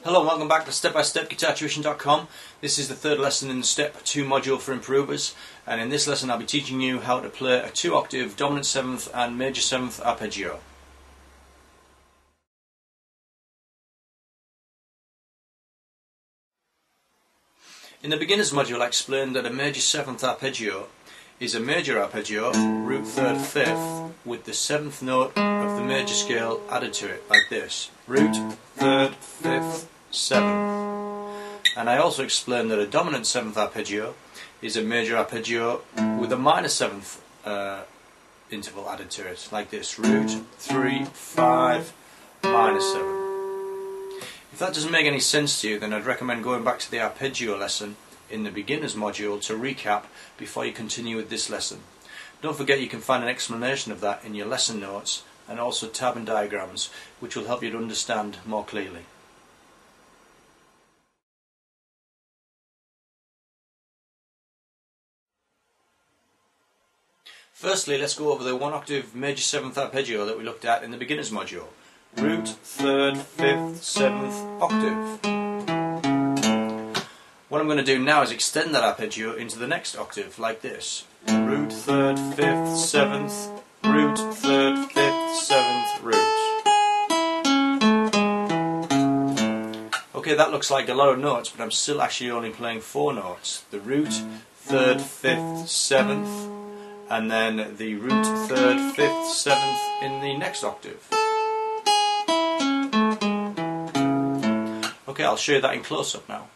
Hello and welcome back to step-by-step GuitarTuition.com. This is the third lesson in the Step 2 module for improvers, and in this lesson I'll be teaching you how to play a 2-octave dominant 7th and major 7th arpeggio. In the beginner's module I explained that a major 7th arpeggio is a major arpeggio, root 3rd 5th, with the 7th note of the major scale added to it, like this. Root, 3rd, 5th, 7th. And I also explained that a dominant 7th arpeggio is a major arpeggio with a minor 7th interval added to it, like this. Root, 3, 5, minor 7. If that doesn't make any sense to you, then I'd recommend going back to the arpeggio lesson in the beginner's module to recap before you continue with this lesson. Don't forget you can find an explanation of that in your lesson notes and also tab and diagrams, which will help you to understand more clearly. Firstly, let's go over the 1-octave major 7th arpeggio that we looked at in the beginner's module. Root, 3rd, 5th, 7th, octave. What I'm going to do now is extend that arpeggio into the next octave, like this. Root, 3rd, 5th, 7th, root, 3rd, 5th, 7th, root. Okay, that looks like a lot of notes, but I'm still actually only playing 4 notes. The root, 3rd, 5th, 7th, and then the root, 3rd, 5th, 7th in the next octave. Okay, I'll show you that in close-up now.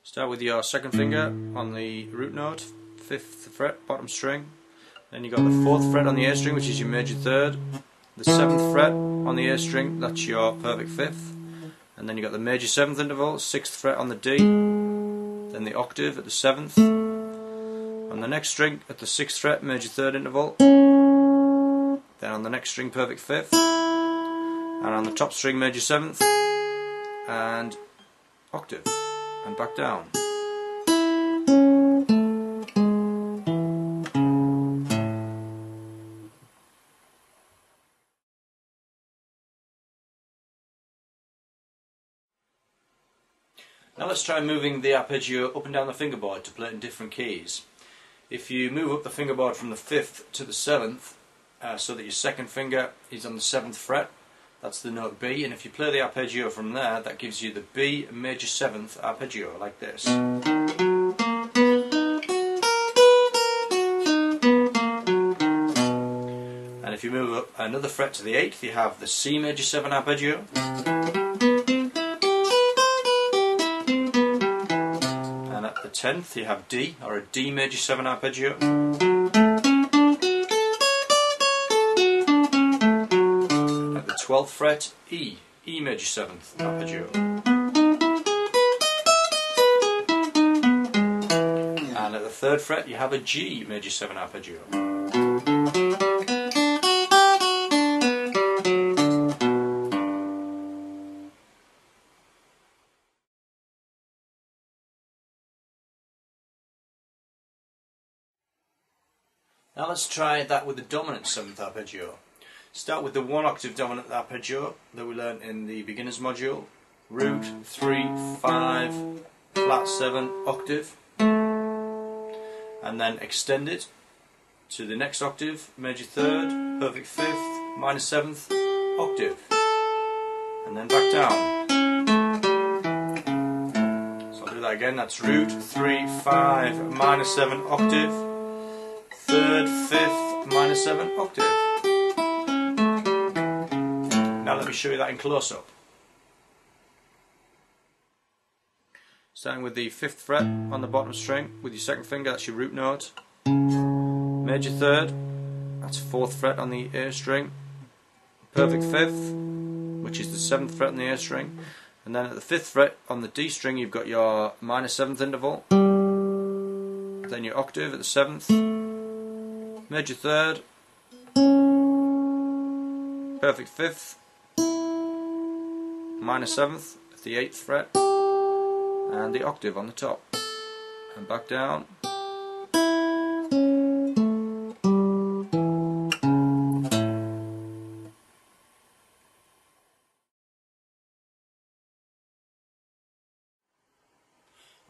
Start with your second finger on the root note, 5th fret, bottom string. Then you got the 4th fret on the A string, which is your major 3rd. The 7th fret on the A string, that's your perfect 5th. And then you got the major 7th interval, 6th fret on the D. Then the octave at the 7th. On the next string, at the 6th fret, major 3rd interval. Then on the next string, perfect 5th. And on the top string, major 7th. And octave. And back down. Now let's try moving the arpeggio up and down the fingerboard to play it in different keys. If you move up the fingerboard from the 5th to the 7th, so that your second finger is on the 7th fret, that's the note B, and if you play the arpeggio from there, that gives you the B major 7th arpeggio, like this. And if you move up another fret to the 8th, you have the C major 7 arpeggio. And at the 10th, you have D, or a D major 7 arpeggio. 12th fret, E major 7th arpeggio. And at the 3rd fret you have a G major 7 arpeggio. Now let's try that with the dominant 7th arpeggio. Start with the 1-octave dominant arpeggio that we learned in the beginner's module. Root, 3, 5, flat 7, octave. And then extend it to the next octave, major 3rd, perfect 5th, minor 7th, octave. And then back down. So I'll do that again. That's root, 3, 5, minor 7, octave. 3rd, 5th, minor 7, octave. Now let me show you that in close-up. Starting with the 5th fret on the bottom string with your second finger, that's your root note. Major 3rd, that's 4th fret on the A string. Perfect 5th, which is the 7th fret on the A string. And then at the 5th fret on the D string you've got your minor 7th interval. Then your octave at the 7th. Major 3rd. Perfect 5th. Minor 7th at the 8th fret, and the octave on the top, and back down.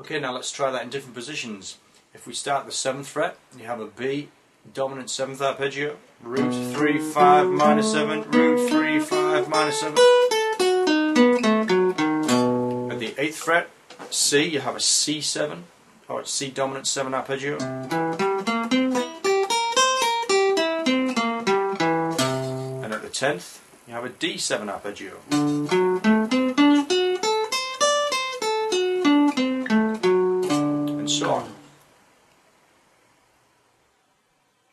Okay, now let's try that in different positions. If we start the 7th fret, you have a B dominant 7th arpeggio, root 3, 5, minus 7, root 3, 5, minus 7. At the 8th fret, C, you have a C7, or C dominant 7 arpeggio. And at the 10th, you have a D7 arpeggio. And so on.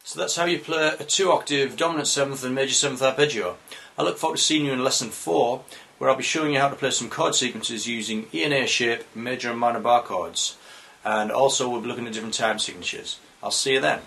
So that's how you play a 2-octave dominant 7th and major 7th arpeggio. I look forward to seeing you in lesson 4, where I'll be showing you how to play some chord sequences using E and A shape, major and minor bar chords. And also we'll be looking at different time signatures. I'll see you then.